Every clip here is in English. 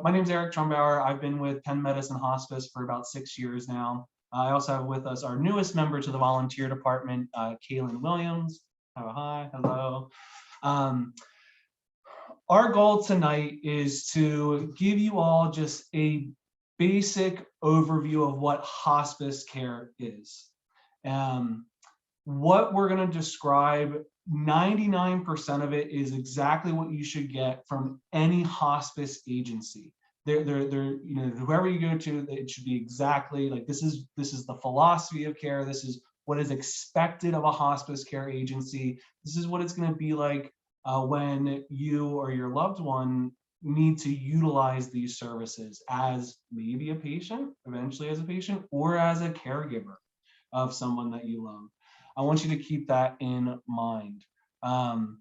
my name is Eric Trumbauer. I've been with Penn Medicine Hospice for about 6 years now. I also have with us our newest member to the volunteer department, Kaylin Williams. Oh, hi, hello. Um, our goal tonight is to give you all just a basic overview of what hospice care is. What we're going to describe, 99% of it is exactly what you should get from any hospice agency. Whoever you go to, it should be exactly like this is the philosophy of care. This is what is expected of a hospice care agency. This is what it's going to be like when you or your loved one need to utilize these services as maybe a patient, eventually as a patient, or as a caregiver of someone that you love. I want you to keep that in mind. I'm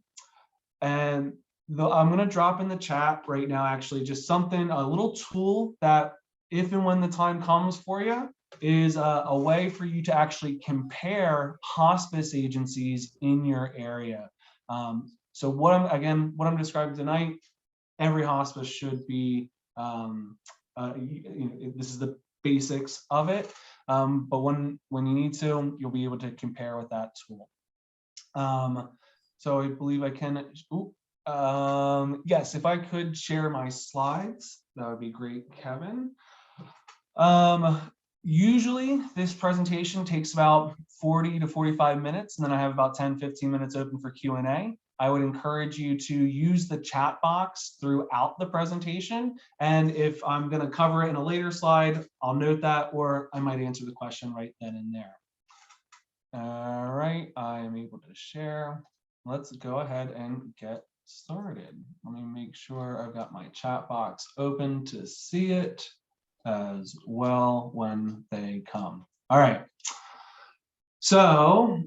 going to drop in the chat right now, actually, just something, a little tool that if and when the time comes for you, is a way for you to actually compare hospice agencies in your area. So what I'm describing tonight, every hospice should be, this is the basics of it. But when you need to, you'll be able to compare with that tool. So I believe I can, yes, if I could share my slides, that would be great, Kevin. Usually this presentation takes about 40 to 45 minutes, and then I have about 10-15 minutes open for Q&A. I would encourage you to use the chat box throughout the presentation. And if I'm going to cover it in a later slide, I'll note that, or I might answer the question right then and there. All right, I am able to share. Let's go ahead and get started. Let me make sure I've got my chat box open to see it as well when they come. All right. So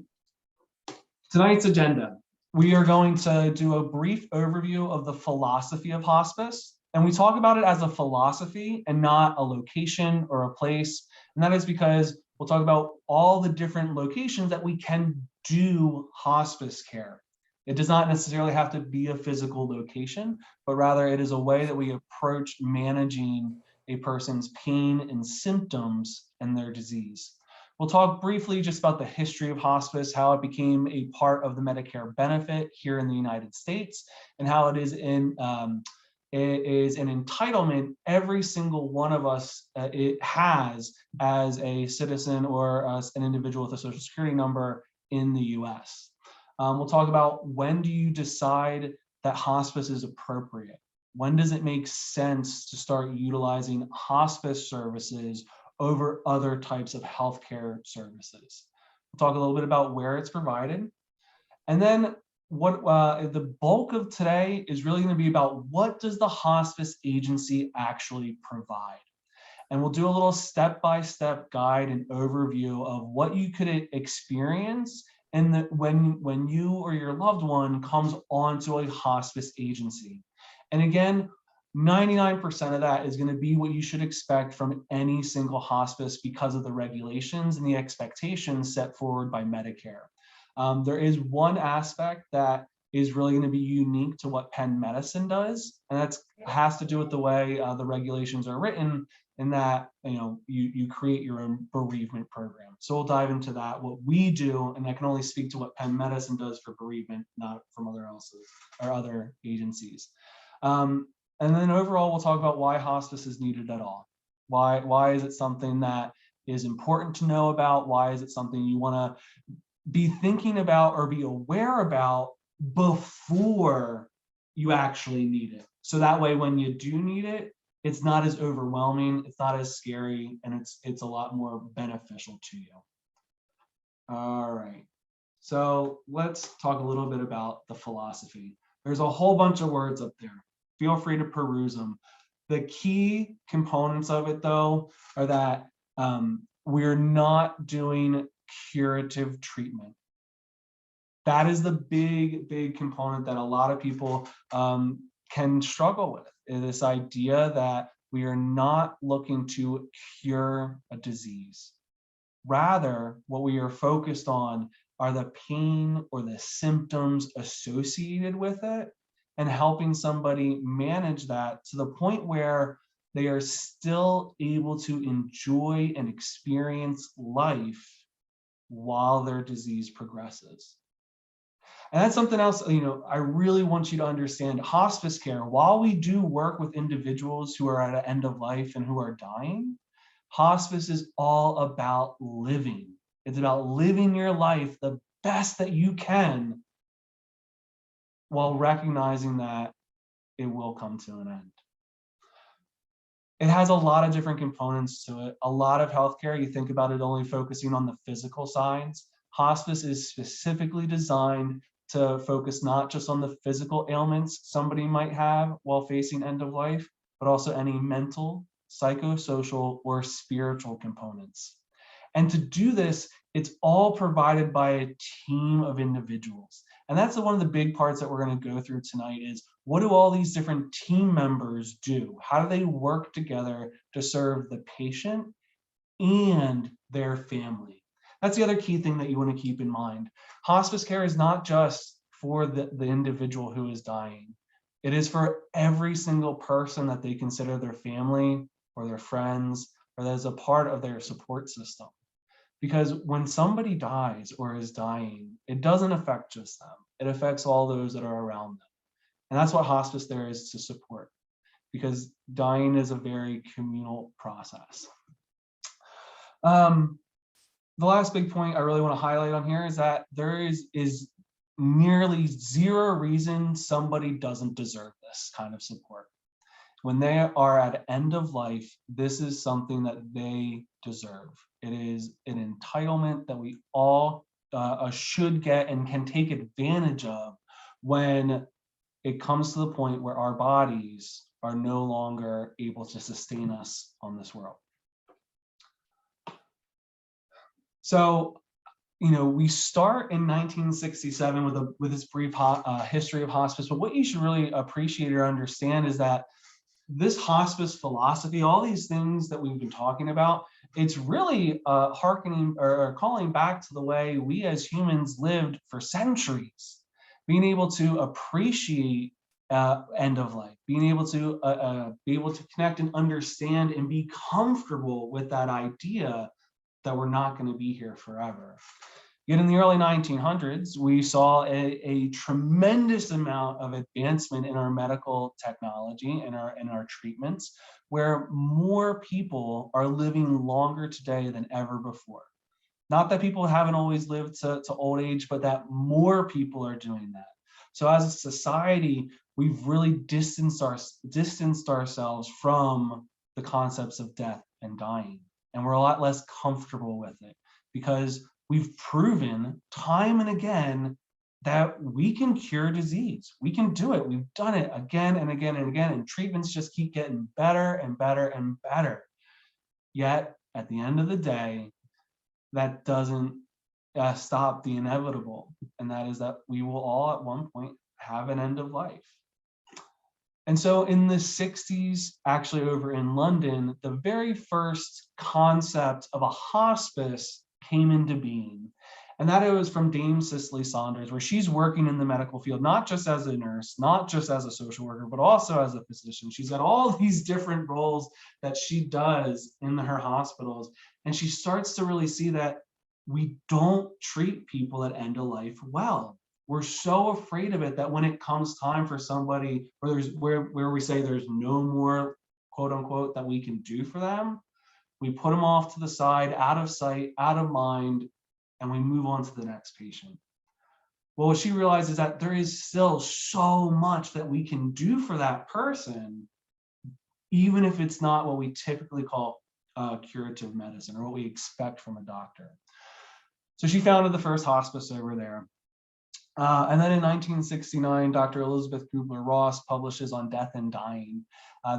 tonight's agenda. We are going to do a brief overview of the philosophy of hospice, and we talk about it as a philosophy and not a location or a place. And that is because we'll talk about all the different locations that we can do hospice care. It does not necessarily have to be a physical location, but rather it is a way that we approach managing a person's pain and symptoms and their disease. We'll talk briefly just about the history of hospice, how it became a part of the Medicare benefit here in the United States, and how it is an entitlement every single one of us it has as a citizen or as an individual with a social security number in the US. We'll talk about when do you decide that hospice is appropriate? When does it make sense to start utilizing hospice services over other types of healthcare services? We'll talk a little bit about where it's provided. And then what the bulk of today is really going to be about what does the hospice agency actually provide? And we'll do a little step-by-step guide and overview of what you could experience and when you or your loved one comes onto a hospice agency. And again, 99% of that is going to be what you should expect from any single hospice because of the regulations and the expectations set forward by Medicare. There is one aspect that is really going to be unique to what Penn Medicine does, and that has to do with the way the regulations are written, in that you create your own bereavement program. So we'll dive into that, what we do, and I can only speak to what Penn Medicine does for bereavement, not from other agencies. And then overall, we'll talk about why hospice is needed at all. Why is it something that is important to know about? Why is it something you want to be thinking about or be aware about before you actually need it? So that way, when you do need it, it's not as overwhelming, it's not as scary, and it's a lot more beneficial to you. All right. So let's talk a little bit about the philosophy. There's a whole bunch of words up there. Feel free to peruse them. The key components of it, though, are that we're not doing curative treatment. That is the big component that a lot of people can struggle with, is this idea that we are not looking to cure a disease. Rather, what we are focused on are the pain or the symptoms associated with it, and helping somebody manage that to the point where they are still able to enjoy and experience life while their disease progresses. And that's something else, I really want you to understand. Hospice care, while we do work with individuals who are at an end of life and who are dying, hospice is all about living. It's about living your life the best that you can while recognizing that it will come to an end. It has a lot of different components to it. A lot of healthcare, you think about it only focusing on the physical signs. Hospice is specifically designed to focus not just on the physical ailments somebody might have while facing end of life, but also any mental, psychosocial, or spiritual components. And to do this, it's all provided by a team of individuals. And that's one of the big parts that we're going to go through tonight is, what do all these different team members do? How do they work together to serve the patient and their family? That's the other key thing that you want to keep in mind. Hospice care is not just for the individual who is dying. It is for every single person that they consider their family or their friends, or that is a part of their support system. Because when somebody dies or is dying, it doesn't affect just them. It affects all those that are around them. And that's what hospice there is to support, because dying is a very communal process. The last big point I really want to highlight on here is that there is nearly zero reason somebody doesn't deserve this kind of support. When they are at end of life, this is something that they deserve. It is an entitlement that we all should get and can take advantage of when it comes to the point where our bodies are no longer able to sustain us on this world. So, we start in 1967 with this brief history of hospice, but what you should really appreciate or understand is that this hospice philosophy, all these things that we've been talking about, it's really hearkening or calling back to the way we as humans lived for centuries. Being able to appreciate end of life, being able to connect and understand and be comfortable with that idea that we're not going to be here forever. Yet in the early 1900s, we saw a tremendous amount of advancement in our medical technology and our treatments, where more people are living longer today than ever before. Not that people haven't always lived to old age, but that more people are doing that. So as a society, we've really distanced ourselves from the concepts of death and dying. And we're a lot less comfortable with it, because we've proven time and again that we can cure disease. We can do it. We've done it again and again and again, and treatments just keep getting better and better and better. Yet, at the end of the day, that doesn't stop the inevitable, and that is that we will all at one point have an end of life. And so in the 60s, actually over in London, the very first concept of a hospice came into being. And that it was from Dame Cicely Saunders, where she's working in the medical field, not just as a nurse, not just as a social worker, but also as a physician. She's got all these different roles that she does in her hospitals. And she starts to really see that we don't treat people at end of life well. We're so afraid of it that when it comes time for somebody where we say there's no more, quote unquote, that we can do for them, we put them off to the side, out of sight, out of mind, and we move on to the next patient. Well, what she realizes is that there is still so much that we can do for that person, even if it's not what we typically call curative medicine or what we expect from a doctor. So she founded the first hospice over there. And then in 1969, Dr. Elizabeth Kubler-Ross publishes On Death and Dying.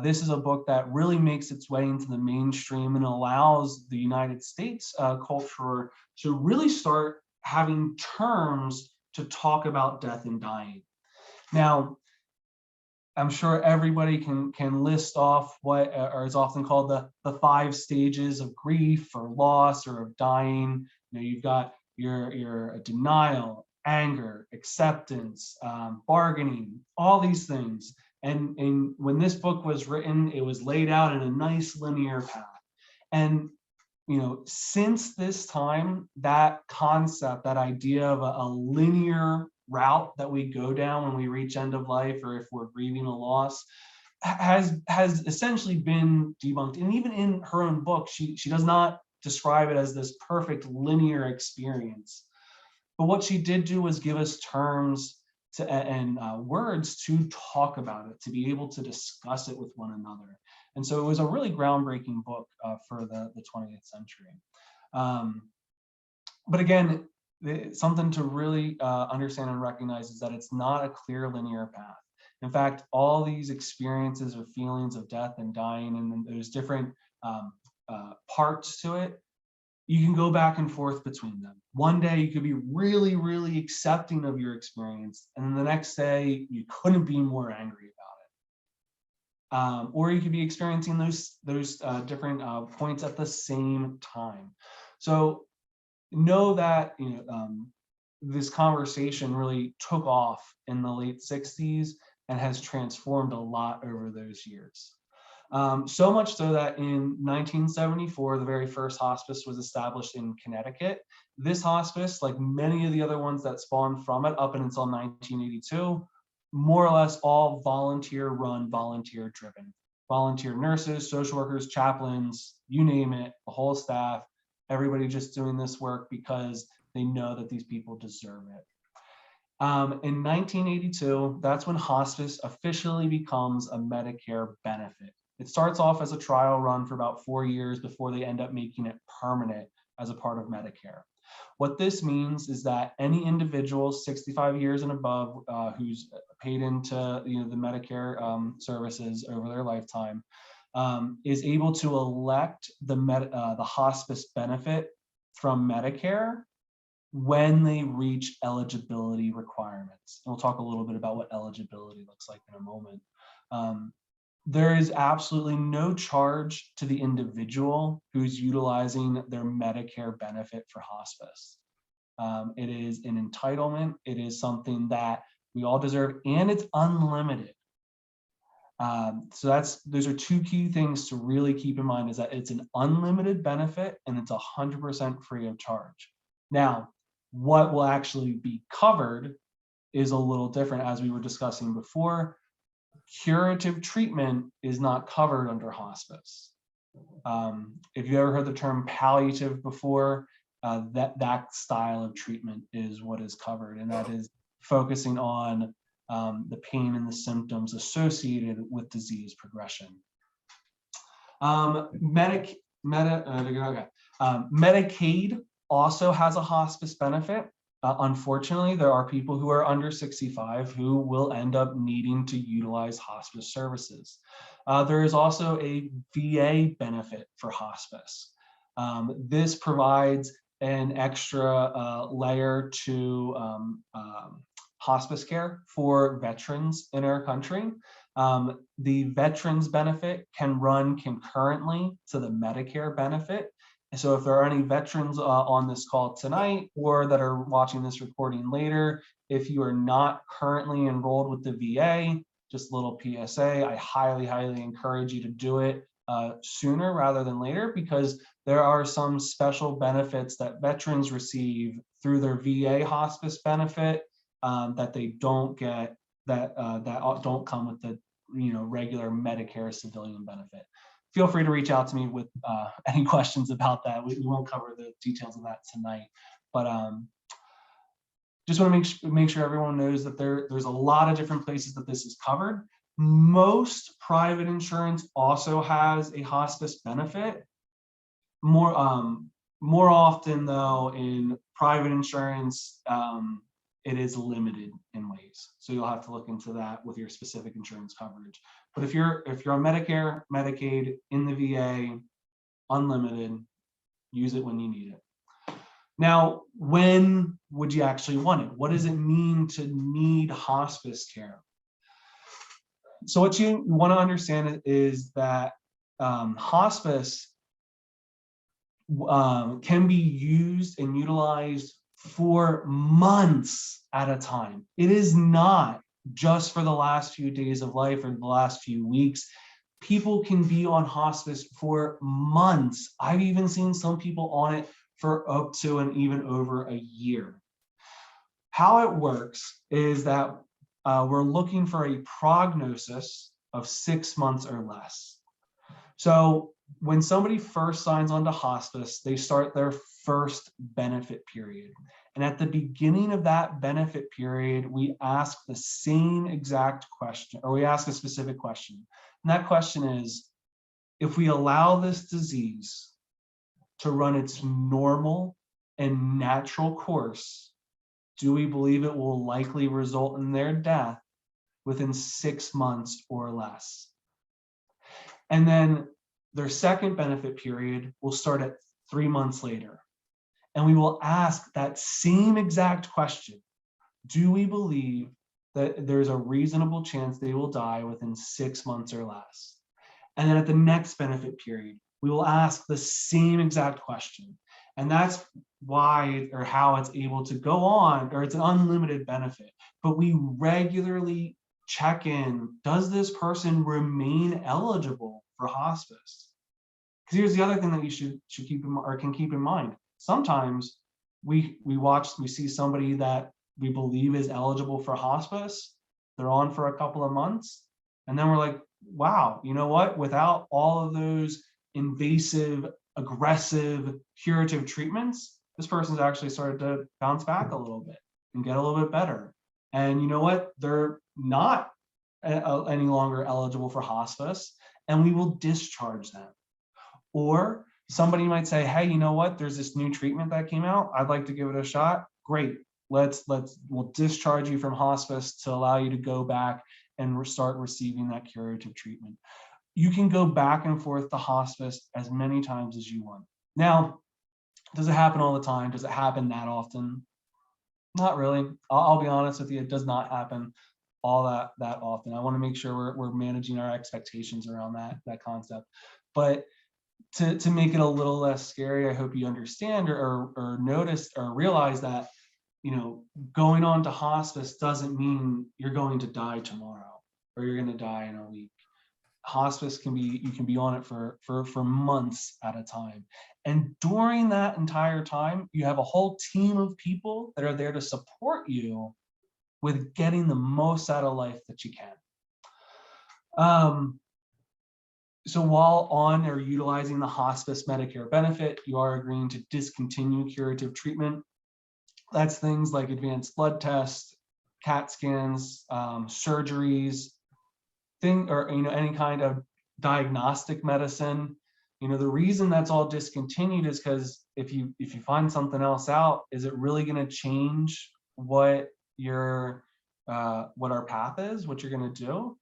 This is a book that really makes its way into the mainstream and allows the United States culture to really start having terms to talk about death and dying. Now, I'm sure everybody can list off what is often called the 5 stages of grief or loss or of dying. You've got your denial, anger, acceptance, bargaining, all these things. And when this book was written, it was laid out in a nice linear path. And since this time, that concept, that idea of a linear route that we go down when we reach end of life, or if we're grieving a loss, has essentially been debunked. And even in her own book, she does not describe it as this perfect linear experience. But what she did do was give us terms and words to talk about it, to be able to discuss it with one another. And so it was a really groundbreaking book for the 20th century. But again, something to really understand and recognize is that it's not a clear linear path. In fact, all these experiences or feelings of death and dying, and there's different parts to it, you can go back and forth between them. One day you could be really, really accepting of your experience, and then the next day you couldn't be more angry about it. Or you could be experiencing those different points at the same time. So know that this conversation really took off in the late 60s and has transformed a lot over those years. So much so that in 1974, the very first hospice was established in Connecticut. This hospice, like many of the other ones that spawned from it up until 1982, more or less all volunteer run, volunteer driven. Volunteer nurses, social workers, chaplains, you name it, the whole staff, everybody just doing this work because they know that these people deserve it. In 1982, that's when hospice officially becomes a Medicare benefit. It starts off as a trial run for about 4 years before they end up making it permanent as a part of Medicare. What this means is that any individual 65 years and above who's paid into the Medicare services over their lifetime is able to elect the hospice benefit from Medicare when they reach eligibility requirements. And we'll talk a little bit about what eligibility looks like in a moment. There is absolutely no charge to the individual who's utilizing their Medicare benefit for hospice. It is an entitlement. It is something that we all deserve, and it's unlimited. So those are two key things to really keep in mind, is that it's an unlimited benefit and it's 100% free of charge. Now, what will actually be covered is a little different, as we were discussing before. Curative treatment is not covered under hospice. If you ever heard the term palliative before, that style of treatment is what is covered, and that is focusing on the pain and the symptoms associated with disease progression. Medicaid also has a hospice benefit. Unfortunately, there are people who are under 65 who will end up needing to utilize hospice services. There is also a VA benefit for hospice. This provides an extra layer to hospice care for veterans in our country. The veterans benefit can run concurrently to the Medicare benefit. So if there are any veterans on this call tonight or that are watching this recording later, if you are not currently enrolled with the VA, just a little PSA, I highly, highly encourage you to do it sooner rather than later, because there are some special benefits that veterans receive through their VA hospice benefit that they don't get, that don't come with the regular Medicare civilian benefit. Feel free to reach out to me with any questions about that. We won't cover the details of that tonight, but just want to make sure everyone knows that there's a lot of different places that this is covered. Most private insurance also has a hospice benefit. More often though, in private insurance, it is limited in ways. So you'll have to look into that with your specific insurance coverage. But if you're on Medicare, Medicaid, in the VA, unlimited, use it when you need it. Now, when would you actually want it? What does it mean to need hospice care? So what you want to understand is that hospice can be used and utilized for months at a time. It is not just for the last few days of life or the last few weeks. People can be on hospice for months. I've even seen some people on it for up to and even over a year. How it works is that we're looking for a prognosis of 6 months or less. So when somebody first signs on to hospice, they start their first benefit period. And at the beginning of that benefit period, we ask the same exact question, or we ask a specific question. And that question is, if we allow this disease to run its normal and natural course, do we believe it will likely result in their death within 6 months or less? And then their second benefit period will start at 3 months later. And we will ask that same exact question. Do we believe that there's a reasonable chance they will die within 6 months or less? And then at the next benefit period, we will ask the same exact question. And that's why or how it's able to go on, or it's an unlimited benefit. But we regularly check in, does this person remain eligible for hospice? Because here's the other thing that you should keep in, or can keep in mind. Sometimes we see somebody that we believe is eligible for hospice, they're on for a couple of months, and then we're like, wow, you know what? Without all of those invasive, aggressive, curative treatments, this person's actually started to bounce back a little bit and get a little bit better. And you know what? They're not any longer eligible for hospice, and we will discharge them. Or somebody might say, hey, you know what? There's this new treatment that came out. I'd like to give it a shot. Great. We'll discharge you from hospice to allow you to go back and start receiving that curative treatment. You can go back and forth to hospice as many times as you want. Now, does it happen all the time? Does it happen that often? Not really. I'll be honest with you, it does not happen all that often. I want to make sure we're managing our expectations around that concept. But to make it a little less scary, I hope you understand or notice or realize that, you know, going on to hospice doesn't mean you're going to die tomorrow or you're going to die in a week. Hospice can be, you can be on it for months at a time. And during that entire time, you have a whole team of people that are there to support you with getting the most out of life that you can. So while on or utilizing the hospice Medicare benefit, you are agreeing to discontinue curative treatment. That's things like advanced blood tests, CAT scans, surgeries, any kind of diagnostic medicine. You know, the reason that's all discontinued is because if you find something else out, is it really going to change what our path is, what you're going to do?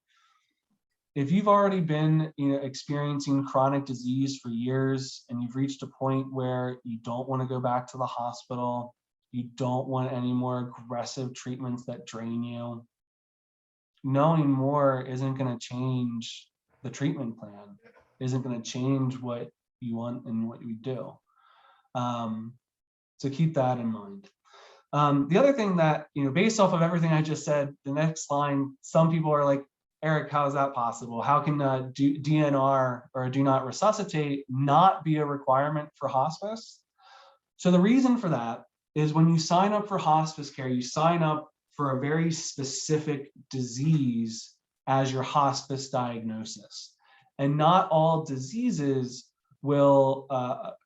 If you've already been, experiencing chronic disease for years and you've reached a point where you don't want to go back to the hospital, you don't want any more aggressive treatments that drain you, knowing more isn't going to change the treatment plan, isn't going to change what you want and what you do. So keep that in mind. The other thing that, based off of everything I just said, the next line, some people are like, Eric, how is that possible? How can DNR or do not resuscitate not be a requirement for hospice? So the reason for that is when you sign up for hospice care, you sign up for a very specific disease as your hospice diagnosis. And not all diseases will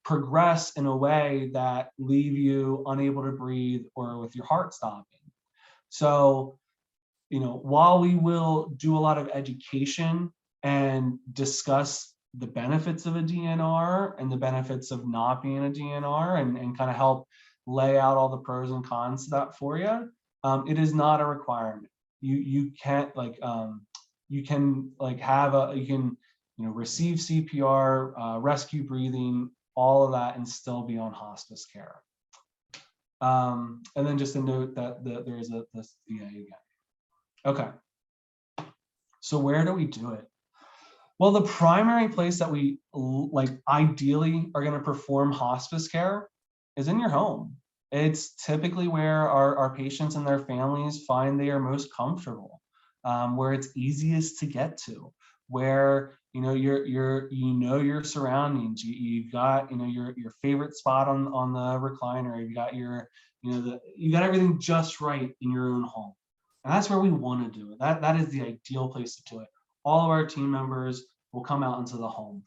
progress in a way that leave you unable to breathe or with your heart stopping. So, while we will do a lot of education and discuss the benefits of a DNR and the benefits of not being a DNR and kind of help lay out all the pros and cons to that for you, it is not a requirement. You can't receive CPR, rescue breathing, all of that, and still be on hospice care. And then just a note that there is this VA again. Okay, so where do we do it? Well, the primary place that we ideally are going to perform hospice care is in your home. It's typically where our patients and their families find they are most comfortable. where it's easiest to get to, where your surroundings. You've got your favorite spot on the recliner. You've got you got everything just right in your own home, and that's where we want to do it. That is the ideal place to do it. All of our team members will come out into the home.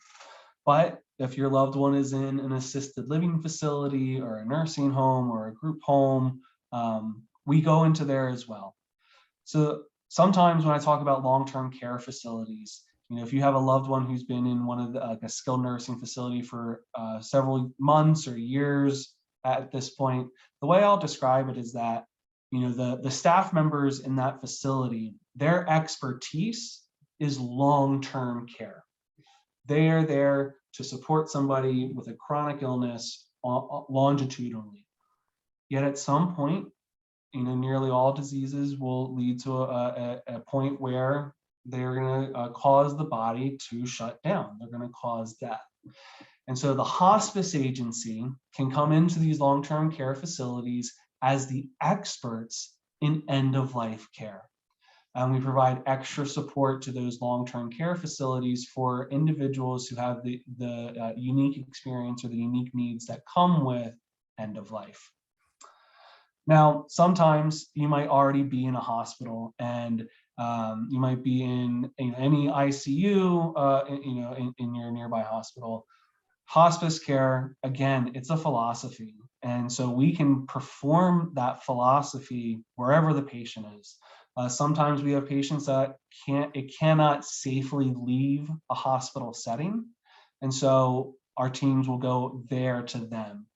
But if your loved one is in an assisted living facility or a nursing home or a group home, we go into there as well. So sometimes when I talk about long-term care facilities, if you have a loved one who's been in one of the, like a skilled nursing facility for several months or years at this point, the way I'll describe it is that, the staff members in that facility, their expertise is long-term care. They are there to support somebody with a chronic illness longitudinally. Yet at some point, nearly all diseases will lead to a point where they're going to cause the body to shut down. They're going to cause death. And so the hospice agency can come into these long-term care facilities as the experts in end-of-life care. And we provide extra support to those long-term care facilities for individuals who have the unique experience or the unique needs that come with end of life. Now, sometimes you might already be in a hospital, and you might be in any ICU, in your nearby hospital. Hospice care, again, it's a philosophy. And so we can perform that philosophy wherever the patient is. Sometimes we have patients that cannot safely leave a hospital setting. And so our teams will go there to them.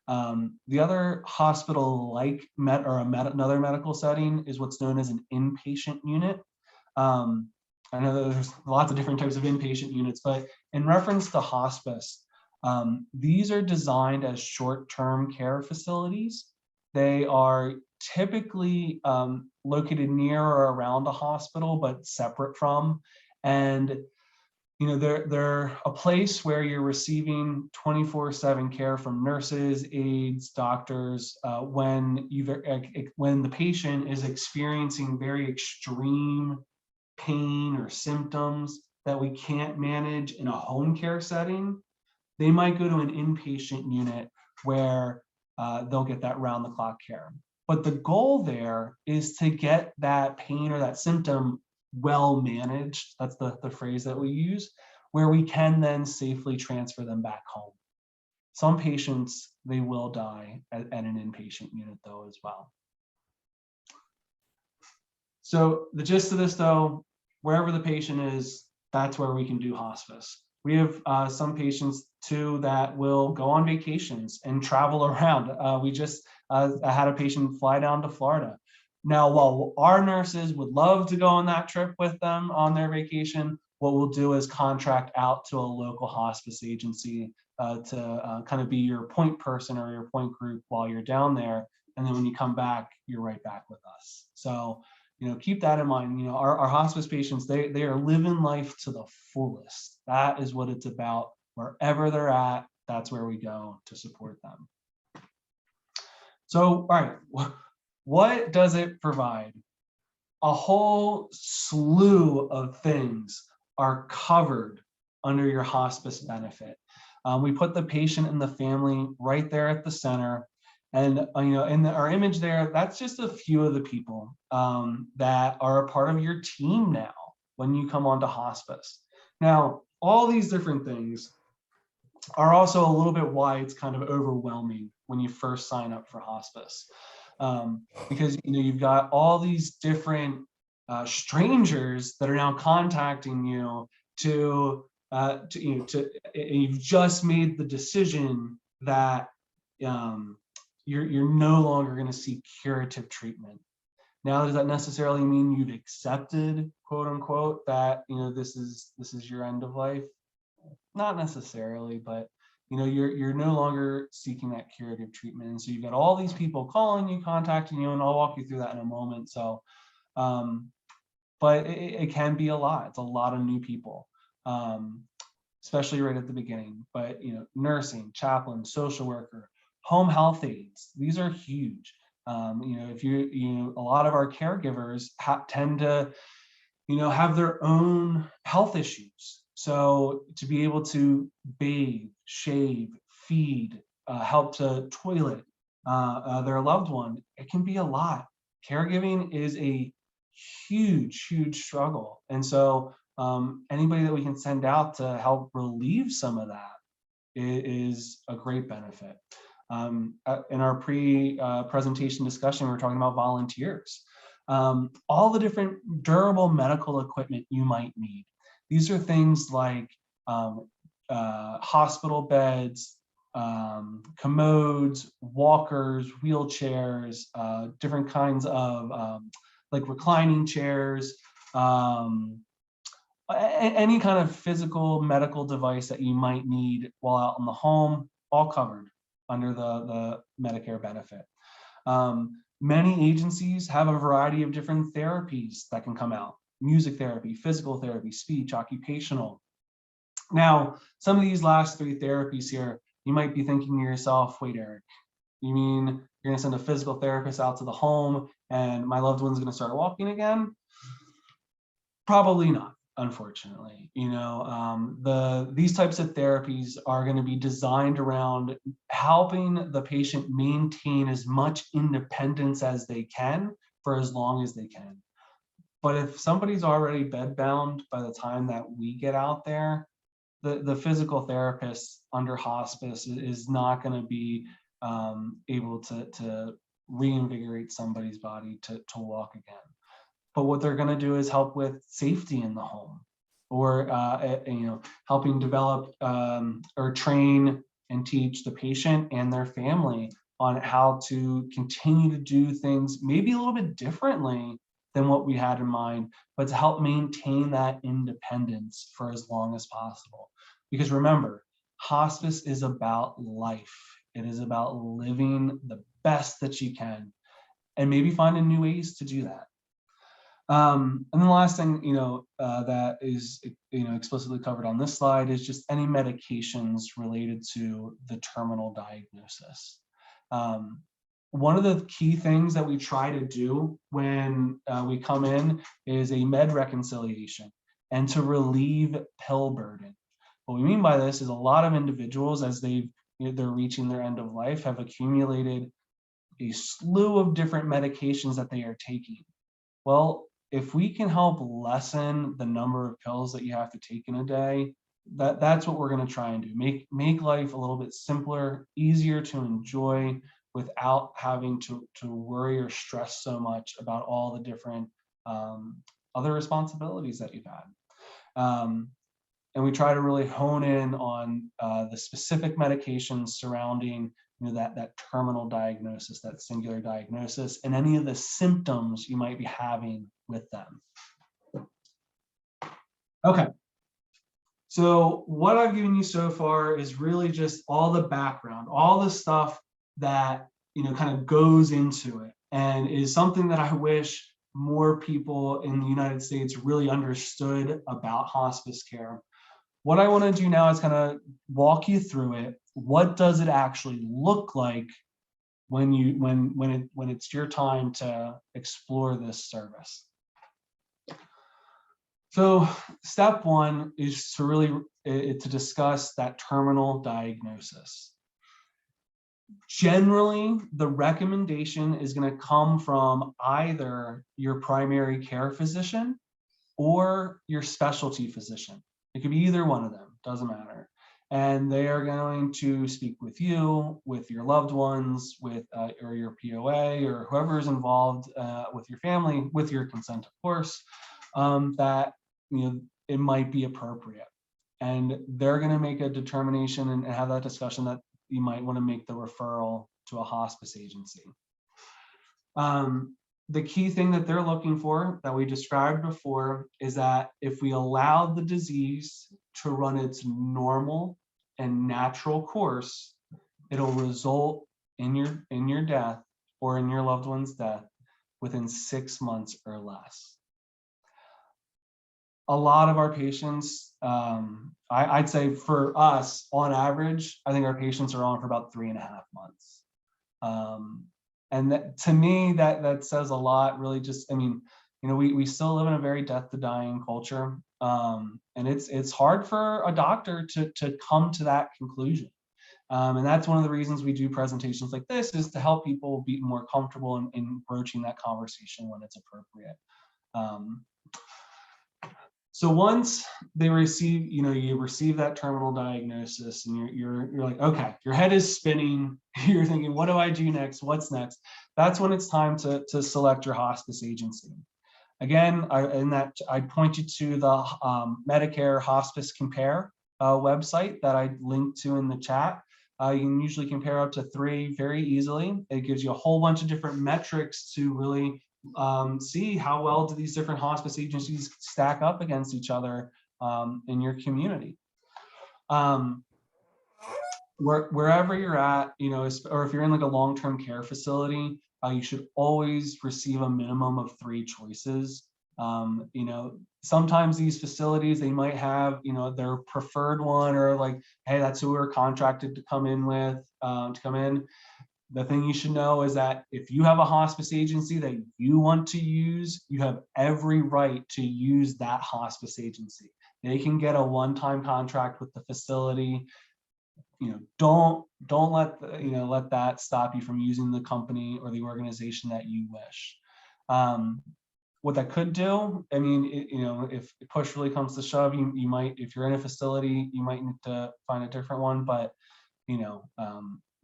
The other hospital-like another medical setting is what's known as an inpatient unit. I know that there's lots of different types of inpatient units, but in reference to hospice, these are designed as short-term care facilities. They are typically located near or around a hospital, but separate from. And they're a place where you're receiving 24/7 care from nurses, aides, doctors, when the patient is experiencing very extreme pain or symptoms that we can't manage in a home care setting. They might go to an inpatient unit where they'll get that round-the-clock care. But the goal there is to get that pain or that symptom well managed. That's the phrase that we use, where we can then safely transfer them back home. Some patients, they will die at an inpatient unit though as well. So the gist of this though, wherever the patient is, that's where we can do hospice. We have some patients too that will go on vacations and travel around. We just had a patient fly down to Florida. Now, while our nurses would love to go on that trip with them on their vacation, what we'll do is contract out to a local hospice agency to kind of be your point person or your point group while you're down there. And then when you come back, you're right back with us. So, keep that in mind. Our hospice patients, they are living life to the fullest. That is what it's about. Wherever they're at, that's where we go to support them. So, all right, what does it provide? A whole slew of things are covered under your hospice benefit. We put the patient and the family right there at the center. And in our image there, that's just a few of the people that are a part of your team now when you come onto hospice. Now, all these different things are also a little bit why it's kind of overwhelming when you first sign up for hospice, because you've got all these different strangers that are now contacting you to you've just made the decision that you're no longer going to seek curative treatment. Now, does that necessarily mean you've accepted, quote unquote, that this is your end of life? Not necessarily, but you're no longer seeking that curative treatment. And so you've got all these people calling you, contacting you, and I'll walk you through that in a moment. So, but it can be a lot. It's a lot of new people, especially right at the beginning. But nursing, chaplain, social worker, home health aides, these are huge. If a lot of our caregivers tend to have their own health issues. So to be able to bathe, shave, feed, help to toilet their loved one, it can be a lot. Caregiving is a huge, huge struggle. And so anybody that we can send out to help relieve some of that is a great benefit. In our pre-presentation discussion, we were talking about volunteers. All the different durable medical equipment you might need. These are things like hospital beds, commodes, walkers, wheelchairs, different kinds of like reclining chairs, any kind of physical medical device that you might need while out in the home, all covered under the Medicare benefit. Many agencies have a variety of different therapies that can come out: music therapy, physical therapy, speech, occupational. Now, some of these last three therapies here, you might be thinking to yourself, wait, Eric, you mean you're gonna send a physical therapist out to the home and my loved one's gonna start walking again? Probably not, unfortunately. These types of therapies are going to be designed around helping the patient maintain as much independence as they can for as long as they can. But if somebody's already bedbound by the time that we get out there, the physical therapist under hospice is not going to be able to reinvigorate somebody's body to walk again. But what they're going to do is help with safety in the home, or helping develop or train and teach the patient and their family on how to continue to do things maybe a little bit differently than what we had in mind, but to help maintain that independence for as long as possible. Because remember, hospice is about life. It is about living the best that you can and maybe finding new ways to do that. And then the last thing, that is, explicitly covered on this slide is just any medications related to the terminal diagnosis. One of the key things that we try to do when we come in is a med reconciliation and to relieve pill burden. What we mean by this is a lot of individuals, as they're reaching their end of life, have accumulated a slew of different medications that they are taking. Well, if we can help lessen the number of pills that you have to take in a day, that's what we're going to try and do. Make life a little bit simpler, easier to enjoy, without having to worry or stress so much about all the different other responsibilities that you've had. And we try to really hone in on the specific medications surrounding that terminal diagnosis, that singular diagnosis, and any of the symptoms you might be having with them. Okay, so what I've given you so far is really just all the background, all the stuff that kind of goes into it, and is something that I wish more people in the United States really understood about hospice care. What I want to do now is kind of walk you through it. What does it actually look like when it's your time to explore this service? So step one is to really to discuss that terminal diagnosis. Generally, the recommendation is going to come from either your primary care physician or your specialty physician. It could be either one of them, doesn't matter. And they are going to speak with you, with your loved ones, with or your POA, or whoever is involved with your family, with your consent, of course, that it might be appropriate. And they're going to make a determination and have that discussion that you might want to make the referral to a hospice agency. The key thing that they're looking for, that we described before, is that if we allow the disease to run its normal and natural course, it'll result in your death or in your loved one's death within 6 months or less. A lot of our patients, I'd say for us, on average, I think our patients are on for about 3.5 months. And that, to me, that says a lot. Really, just, we still live in a very death to dying culture. And it's hard for a doctor to come to that conclusion. And that's one of the reasons we do presentations like this, is to help people be more comfortable in broaching that conversation when it's appropriate. Um, so once they receive, you receive that terminal diagnosis, and you're like, okay, your head is spinning. You're thinking, what do I do next? What's next? That's when it's time to select your hospice agency. Again, I'd point you to the Medicare Hospice Compare website that I linked to in the chat. You can usually compare up to 3 very easily. It gives you a whole bunch of different metrics to really see how well do these different hospice agencies stack up against each other in your community. Wherever you're at, or if you're in like a long-term care facility, you should always receive a minimum of 3 choices. Sometimes these facilities, they might have, their preferred one, or like, hey, that's who we're contracted to come in with, to come in. The thing you should know is that if you have a hospice agency that you want to use, you have every right to use that hospice agency. They can get a one-time contract with the facility. Don't let that stop you from using the company or the organization that you wish. What that could do, if push really comes to shove, you might, if you're in a facility, you might need to find a different one, but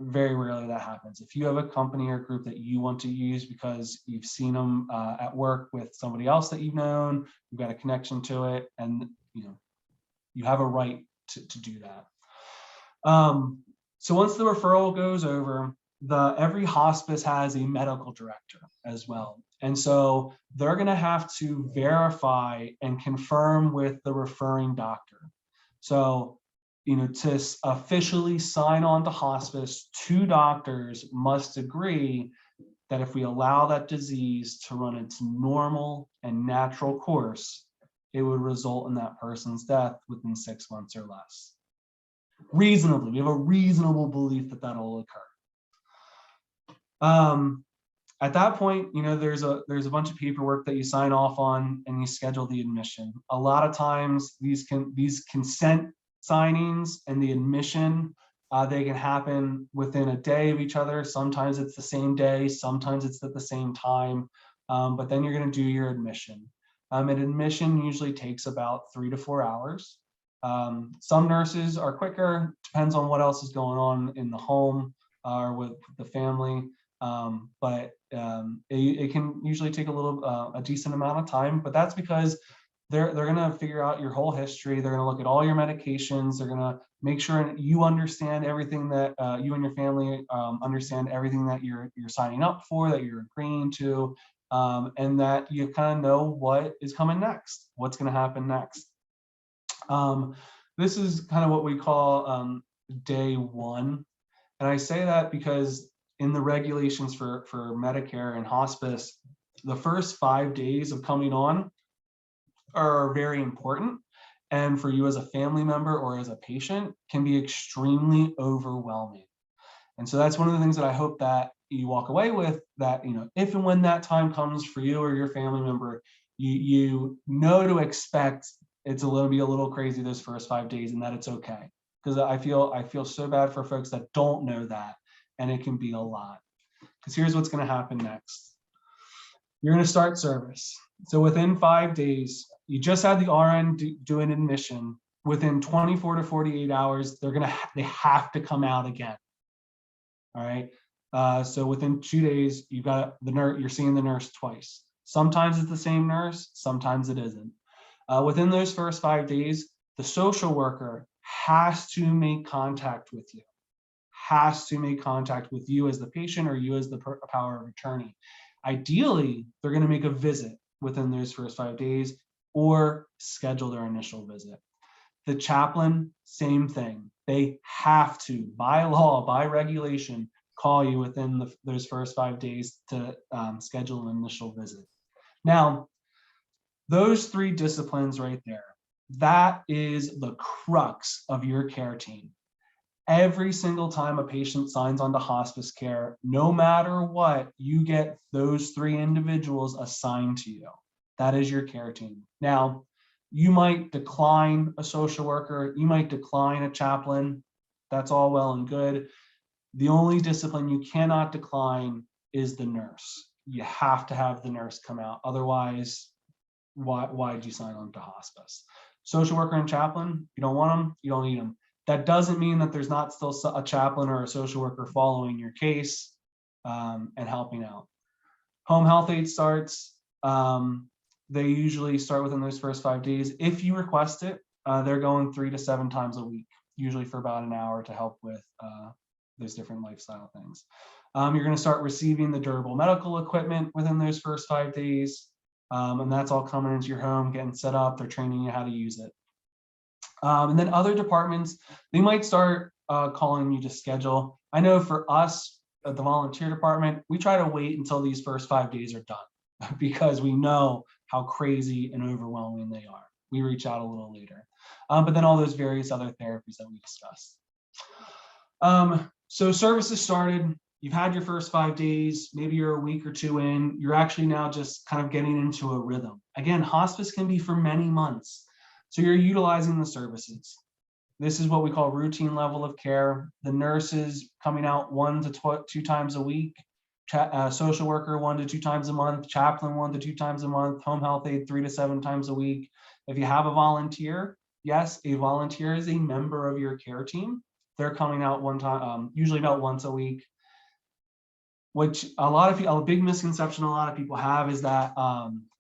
very rarely that happens. If you have a company or group that you want to use because you've seen them at work with somebody else that you've known, you've got a connection to it, and you have a right to do that. So once the referral goes over, every hospice has a medical director as well. And so they're going to have to verify and confirm with the referring doctor. So, to officially sign on to hospice, 2 doctors must agree that if we allow that disease to run its normal and natural course, it would result in that person's death within 6 months or less. Reasonably, we have a reasonable belief that that'll occur. At that point, there's a bunch of paperwork that you sign off on, and you schedule the admission. A lot of times, these consent signings and the admission, they can happen within a day of each other. Sometimes it's the same day, sometimes it's at the same time, but then you're going to do your admission. An admission usually takes about 3 to 4 hours. Some nurses are quicker, depends on what else is going on in the home or with the family. But it can usually take a decent amount of time, but that's because they're going to figure out your whole history. They're going to look at all your medications. They're going to make sure you understand everything, that you and your family understand everything that you're signing up for, that you're agreeing to, and that you kind of know what is coming next, what's going to happen next. This is kind of what we call day 1. And I say that because in the regulations for Medicare and hospice, the first 5 days of coming on are very important. And for you as a family member or as a patient, can be extremely overwhelming. And so that's one of the things that I hope that you walk away with, that, if and when that time comes for you or your family member, you know to expect it's be a little crazy those first 5 days, and that it's okay. Because I feel so bad for folks that don't know that, and it can be a lot. Because here's what's going to happen next. You're going to start service. So within 5 days, you just had the RN do an admission. Within 24 to 48 hours, they have to come out again. All right. So within 2 days, you've got the nurse. You're seeing the nurse twice. Sometimes it's the same nurse. Sometimes it isn't. Within those first 5 days, the social worker has to make contact with you. Has to make contact with you as the patient or you as the power of attorney. Ideally, they're going to make a visit within those first 5 days or schedule their initial visit. The chaplain, same thing. They have to, by law, by regulation, call you within those first 5 days to schedule an initial visit. Now, those 3 disciplines right there, that is the crux of your care team. Every single time a patient signs onto hospice care, no matter what, you get those 3 individuals assigned to you. That is your care team. Now, you might decline a social worker, you might decline a chaplain. That's all well and good. The only discipline you cannot decline is the nurse. You have to have the nurse come out. Otherwise, why'd you sign on to hospice? Social worker and chaplain, you don't want them, you don't need them. That doesn't mean that there's not still a chaplain or a social worker following your case and helping out. Home health aide starts. They usually start within those first 5 days. If you request it, they're going 3 to 7 times a week, usually for about an hour to help with those different lifestyle things. You're going to start receiving the durable medical equipment within those first 5 days. And that's all coming into your home, getting set up. They're training you how to use it. And then other departments, they might start calling you to schedule. I know for us at the volunteer department, we try to wait until these first 5 days are done because we know how crazy and overwhelming they are. We reach out a little later. But then all those various other therapies that we discussed. So services started, you've had your first 5 days, maybe you're a week or 2 in, you're actually now just kind of getting into a rhythm. Again, hospice can be for many months. So you're utilizing the services. This is what we call routine level of care. The nurses coming out 1 to 2 times a week, social worker 1 to 2 times a month, chaplain 1 to 2 times a month, home health aide 3 to 7 times a week. If you have a volunteer, yes, a volunteer is a member of your care team. They're coming out 1 time, usually about once a week. Which a big misconception a lot of people have is that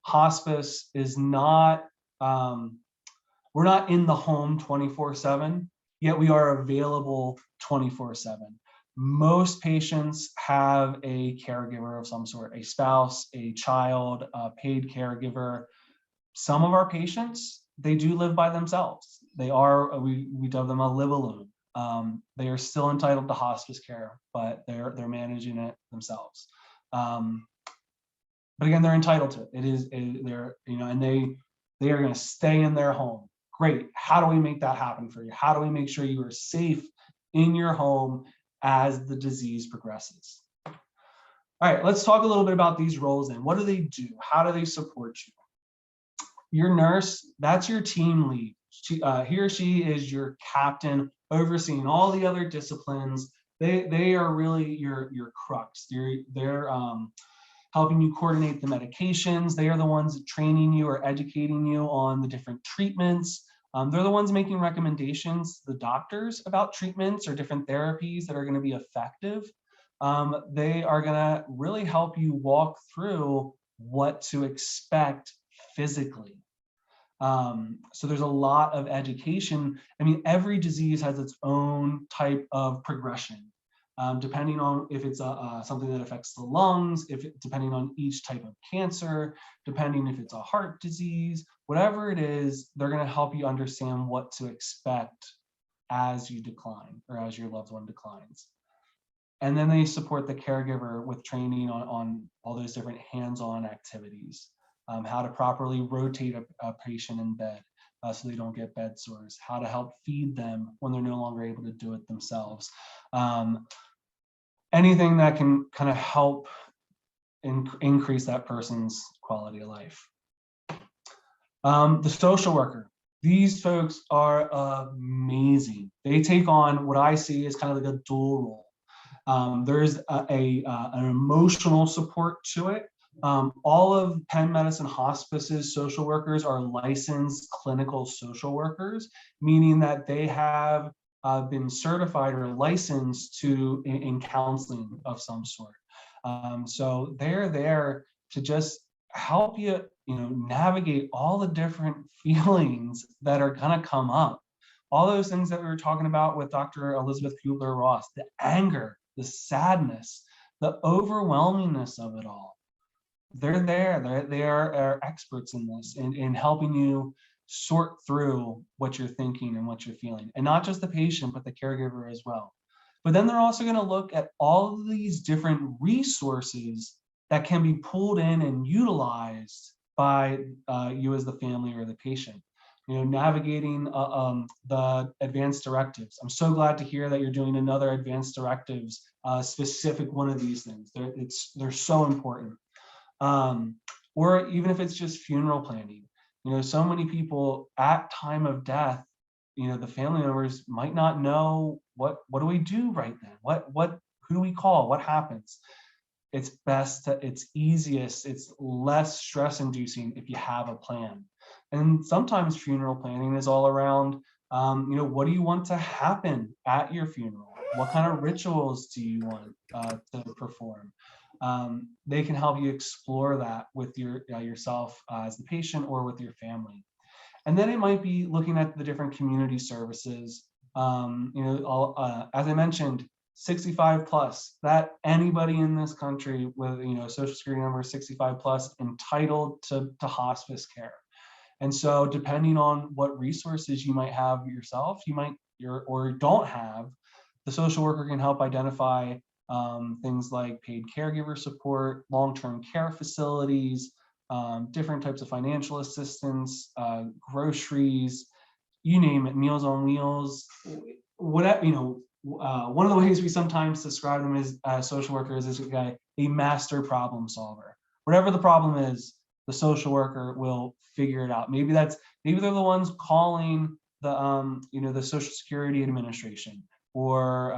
hospice is not, we're not in the home 24/7, yet we are available 24/7. Most patients have a caregiver of some sort, a spouse, a child, a paid caregiver. Some of our patients, they do live by themselves. They are, we dub them a live-alone. They are still entitled to hospice care, but they're managing it themselves. But again, they're entitled to it. They're, and they are going to stay in their home. Great. How do we make that happen for you? How do we make sure you are safe in your home as the disease progresses? All right, let's talk a little bit about these roles then. What do they do? How do they support you? Your nurse, that's your team lead. He or she is your captain, overseeing all the other disciplines. They are really your crux. They're helping you coordinate the medications. They are the ones training you or educating you on the different treatments. They're the ones making recommendations to the doctors about treatments or different therapies that are going to be effective. They are going to really help you walk through what to expect physically. So there's a lot of education. I mean, every disease has its own type of progression, depending on if it's something that affects the lungs, depending on each type of cancer, depending if it's a heart disease, whatever it is, they're going to help you understand what to expect as you decline or as your loved one declines. And then they support the caregiver with training on all those different hands-on activities. How to properly rotate a patient in bed so they don't get bed sores, how to help feed them when they're no longer able to do it themselves. Anything that can kind of help increase that person's quality of life. The social worker, these folks are amazing. They take on what I see as kind of like a dual role. There's an emotional support to it. All of Penn Medicine Hospice's social workers are licensed clinical social workers, meaning that they have been certified or licensed in counseling of some sort. So they're there to just help you, navigate all the different feelings that are gonna come up. All those things that we were talking about with Dr. Elizabeth Kubler-Ross, the anger, the sadness, the overwhelmingness of it all. They're there. They are experts in this, in helping you sort through what you're thinking and what you're feeling, and not just the patient, but the caregiver as well. But then they're also going to look at all of these different resources that can be pulled in and utilized by you as the family or the patient. Navigating the advanced directives. I'm so glad to hear that you're doing another advanced directives specific one of these things. They're so important. or even if it's just funeral planning. So many people at time of death, the family members might not know what do we do right then? Who do we call? What happens? It's best to, it's easiest, it's less stress inducing if you have a plan. And sometimes funeral planning is all around, what do you want to happen at your funeral? What kind of rituals do you want to perform? They can help you explore that with yourself as the patient or with your family. And then it might be looking at the different community services. As I mentioned, 65 plus, that anybody in this country with social security number 65 plus entitled to hospice care. And so depending on what resources you might have yourself, or don't have, the social worker can help identify things like paid caregiver support, long-term care facilities, different types of financial assistance, groceries, you name it, Meals on Wheels, whatever. One of the ways we sometimes describe them as social workers is a master problem solver. Whatever the problem is, the social worker will figure it out. Maybe they're the ones calling the Social Security Administration, or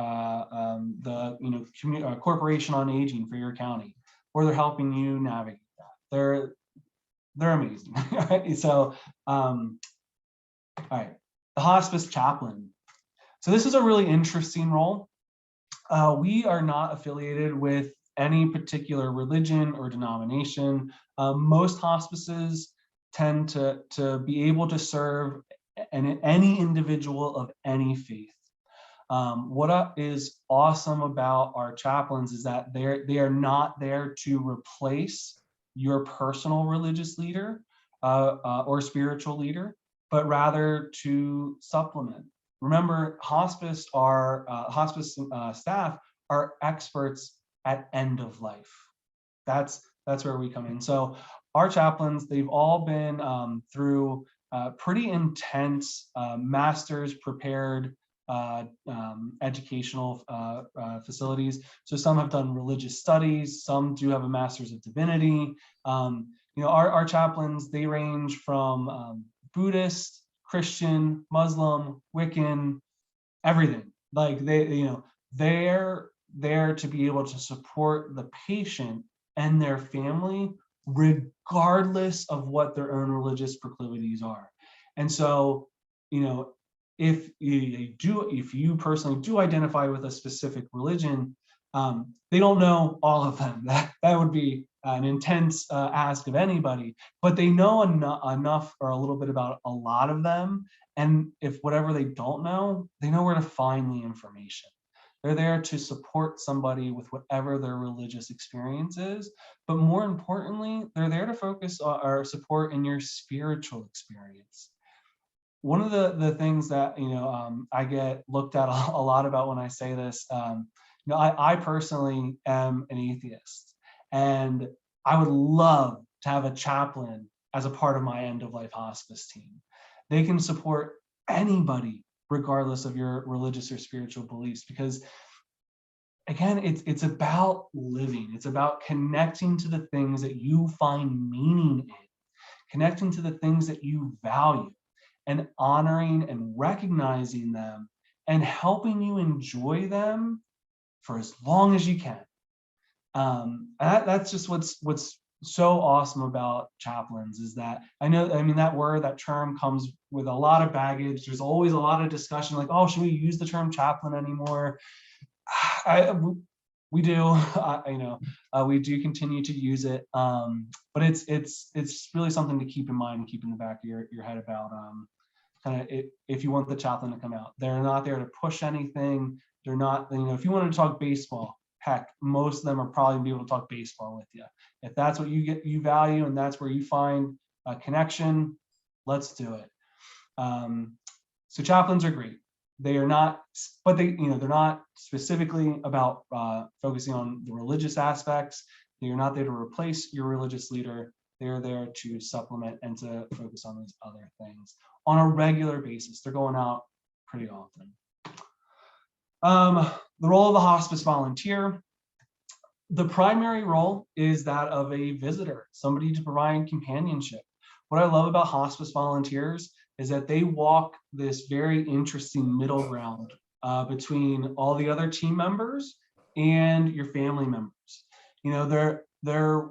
the Corporation on Aging for your county, or they're helping you navigate that. They're amazing. So, all right, the hospice chaplain. So this is a really interesting role. We are not affiliated with any particular religion or denomination. Most hospices tend to be able to serve any individual of any faith. What is awesome about our chaplains is that they are not there to replace your personal religious leader or spiritual leader, but rather to supplement. Remember, hospice staff are experts at end of life. That's where we come in. So our chaplains, they've all been through pretty intense master's prepared educational facilities. So some have done religious studies, some do have a master's of divinity. Our chaplains, they range from Buddhist, Christian, Muslim, Wiccan, everything. Like they're there to be able to support the patient and their family regardless of what their own religious proclivities are. And so, if you personally do identify with a specific religion, they don't know all of them. That would be an intense ask of anybody, but they know enough or a little bit about a lot of them. And if whatever they don't know, they know where to find the information. They're there to support somebody with whatever their religious experience is, but more importantly, they're there to focus or support in your spiritual experience. One of the things that I get looked at a lot about when I say this, I personally am an atheist, and I would love to have a chaplain as a part of my end of life hospice team. They can support anybody regardless of your religious or spiritual beliefs, because again, it's about living. It's about connecting to the things that you find meaning in, connecting to the things that you value, and honoring and recognizing them and helping you enjoy them for as long as you can. That's just what's so awesome about chaplains, is that that term comes with a lot of baggage. There's always a lot of discussion like, oh, should we use the term chaplain anymore? We do, we do continue to use it, but it's really something to keep in mind and keep in the back of your head about kind of if you want the chaplain to come out. They're not there to push anything. They're not, if you wanted to talk baseball, heck, most of them are probably gonna be able to talk baseball with you. If that's what you value and that's where you find a connection, let's do it. So chaplains are great. They are not, but they're not specifically about focusing on the religious aspects. They are not there to replace your religious leader. They're there to supplement and to focus on these other things on a regular basis. They're going out pretty often. The role of the hospice volunteer. The primary role is that of a visitor, somebody to provide companionship. What I love about hospice volunteers is that they walk this very interesting middle ground between all the other team members and your family members. You know, they're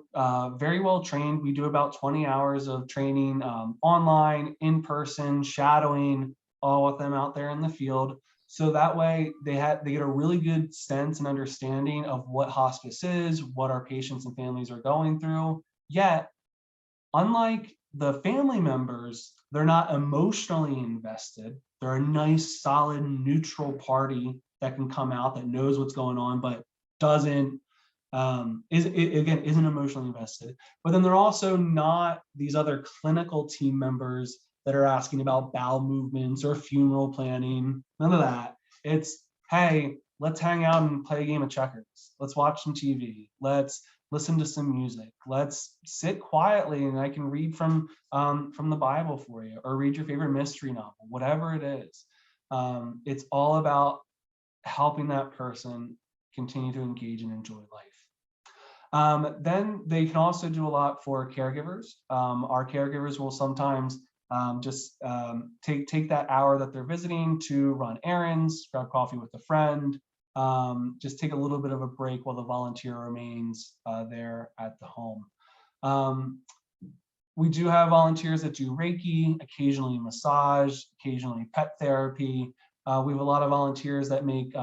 very well trained. We do about 20 hours of training online, in person, shadowing, all with them out there in the field. So that way they get a really good sense and understanding of what hospice is, what our patients and families are going through. Yet, unlike the family members, they're not emotionally invested. They're a nice, solid, neutral party that can come out that knows what's going on, but doesn't isn't emotionally invested. But then they're also not these other clinical team members that are asking about bowel movements or funeral planning. None of that. It's, hey, let's hang out and play a game of checkers. Let's watch some TV. Let's listen to some music. Let's sit quietly and I can read from the Bible for you, or read your favorite mystery novel, whatever it is. It's all about helping that person continue to engage and enjoy life. Then they can also do a lot for caregivers. Our caregivers will sometimes just take that hour that they're visiting to run errands, grab coffee with a friend, just take a little bit of a break while the volunteer remains there at the home. We do have volunteers that do Reiki, occasionally massage, occasionally pet therapy. We have a lot of volunteers that make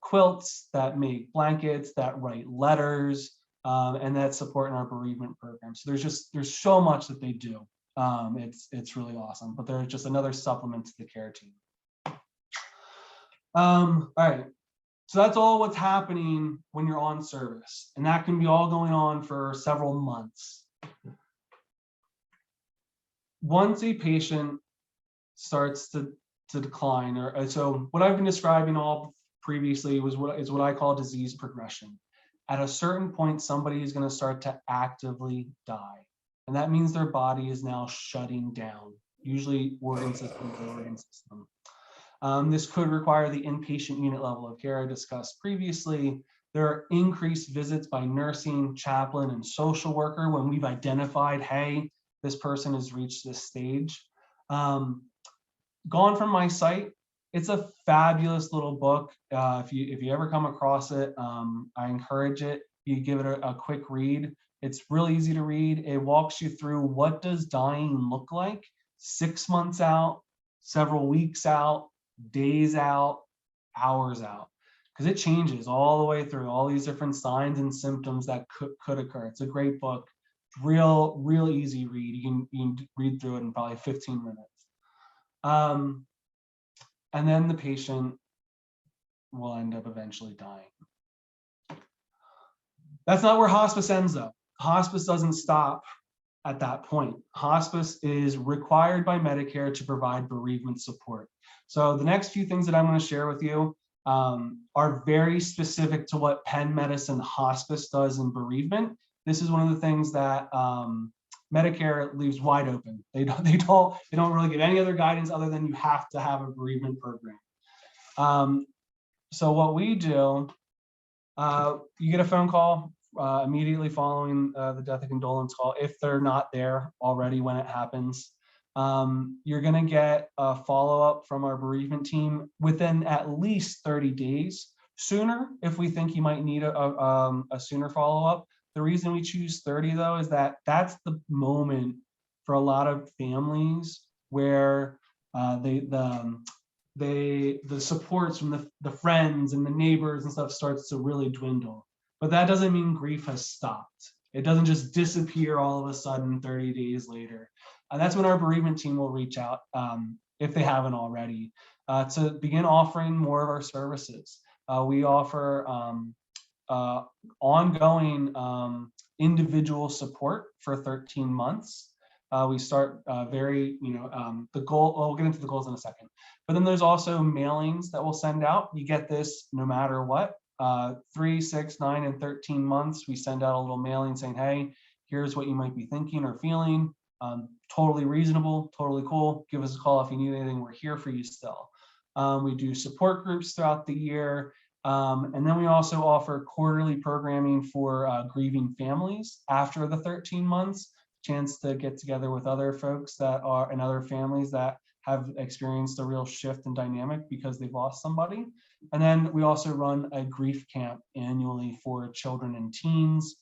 quilts, that make blankets, that write letters, and that support in our bereavement program. So there's so much that they do. It's really awesome, but they're just another supplement to the care team. All right, so that's all what's happening when you're on service, and that can be all going on for several months. Once a patient starts to decline, or so what I've been describing all previously is what I call disease progression. At a certain point, somebody is going to start to actively die. And that means their body is now shutting down, usually organ system to organ system. This could require the inpatient unit level of care I discussed previously. There are increased visits by nursing, chaplain, and social worker when we've identified, hey, this person has reached this stage. Gone from My Sight, it's a fabulous little book. If you ever come across it, I encourage it. You give it a quick read. It's really easy to read. It walks you through what does dying look like 6 months out, several weeks out, days out, hours out, because it changes all the way through all these different signs and symptoms that could occur. It's a great book, real easy read. You can read through it in probably 15 minutes. And then the patient will end up eventually dying. That's not where hospice ends, though. Hospice doesn't stop at that point. Hospice is required by Medicare to provide bereavement support. So the next few things that I'm going to share with you are very specific to what Penn Medicine Hospice does in bereavement. This is one of the things that Medicare leaves wide open. They don't really give any other guidance other than you have to have a bereavement program. So what we do, you get a phone call immediately following the death of condolence call. If they're not there already when it happens, you're going to get a follow-up from our bereavement team within at least 30 days. Sooner, if we think you might need a sooner follow-up. The reason we choose 30, though, is that that's the moment for a lot of families where the supports from the friends and the neighbors and stuff starts to really dwindle. But that doesn't mean grief has stopped. It doesn't just disappear all of a sudden 30 days later. And that's when our bereavement team will reach out, if they haven't already, to begin offering more of our services. We offer ongoing individual support for 13 months. We start the goal, we'll get into the goals in a second. But then there's also mailings that we'll send out. You get this no matter what. 3, 6, 9, and 13 months, we send out a little mailing saying, hey, here's what you might be thinking or feeling. Totally reasonable, totally cool. Give us a call if you need anything. We're here for you still. We do support groups throughout the year. And then we also offer quarterly programming for grieving families after the 13 months, chance to get together with other folks that are in other families that have experienced a real shift in dynamic because they've lost somebody. And then we also run a grief camp annually for children and teens.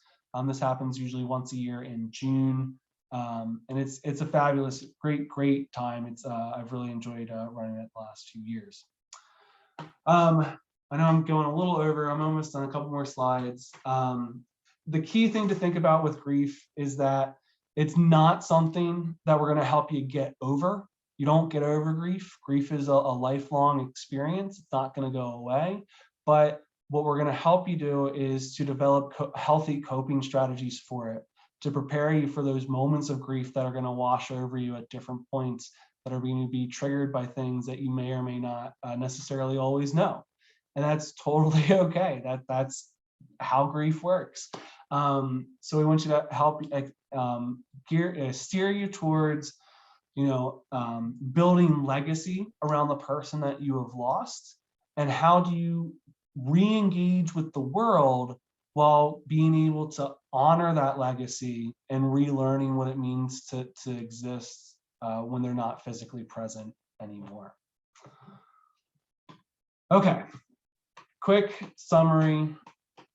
This happens usually once a year in June. And it's a fabulous, great time. I've really enjoyed running it the last few years. I know I'm going a little over. I'm almost on a couple more slides. The key thing to think about with grief is that it's not something that we're going to help you get over. You don't get over grief. Grief is a lifelong experience. It's not going to go away. But what we're going to help you do is to develop healthy coping strategies for it, to prepare you for those moments of grief that are going to wash over you at different points, that are going to be triggered by things that you may or may not necessarily always know. And that's totally okay. That's how grief works. So we want you to help steer you towards, building legacy around the person that you have lost, and how do you re-engage with the world while being able to honor that legacy and relearning what it means to exist when they're not physically present anymore. Okay, quick summary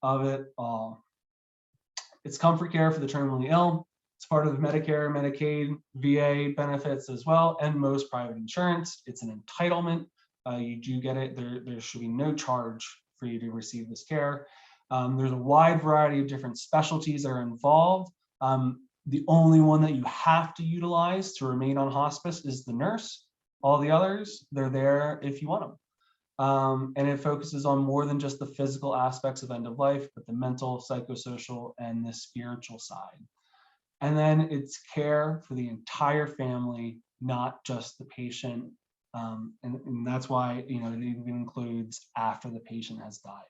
of it all. It's comfort care for the terminally ill. It's part of Medicare, Medicaid, VA benefits as well, and most private insurance. It's an entitlement. You do get it. There should be no charge for you to receive this care. There's a wide variety of different specialties that are involved. The only one that you have to utilize to remain on hospice is the nurse. All the others, they're there if you want them. And it focuses on more than just the physical aspects of end of life, but the mental, psychosocial, and the spiritual side. And then it's care for the entire family, not just the patient. And that's why, it even includes after the patient has died.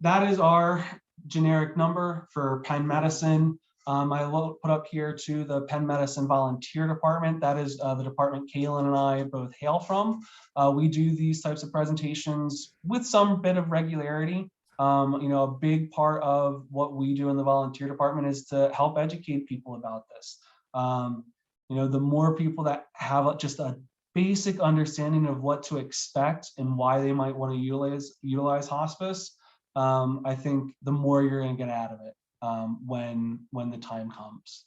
That is our generic number for Penn Medicine. I put up here to the Penn Medicine Volunteer Department. That is the department Kaylin and I both hail from. We do these types of presentations with some bit of regularity. A big part of what we do in the volunteer department is to help educate people about this. The more people that have just a basic understanding of what to expect and why they might want to utilize hospice, I think the more you're going to get out of it when the time comes.